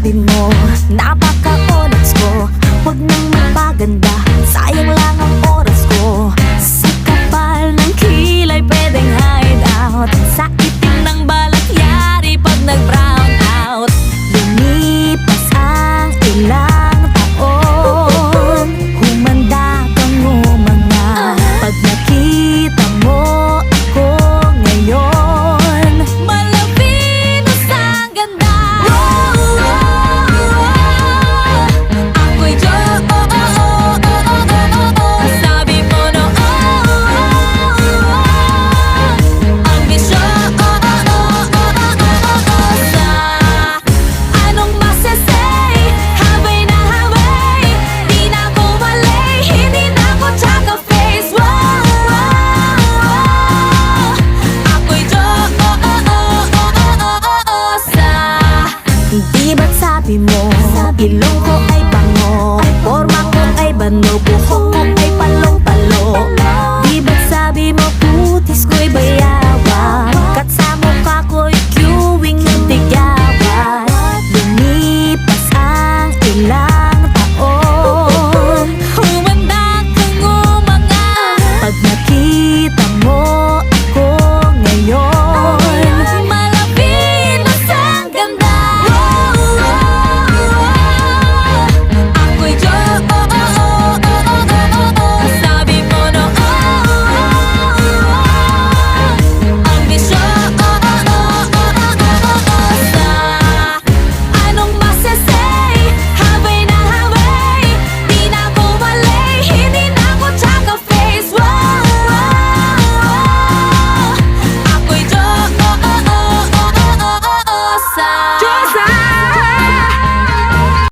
sabi mo, napaka-onyx ko. Huwag nang magpaganda, sayang lang ang oras ko. Sa kapal ng kilay pwedeng hide out, sa itim ng balat yari pag nag-brown out. Lumipas ang ilang taon, humanda kang umanga. Pag nakita mo ako ngayon, malapinos ang ganda. Ako'y sabi mo no, ambisyon. Anong masasay? Habay na habay, di na ako malay, hindi na ako tsaka face. Ako'y di ba't sabi mo, ilong ko ay bango, forma ko ay bano, buhok ko ay palong-palo. Di ba't sabi mo, putis ko'y bayawa, kat sa mukha ko'y queuing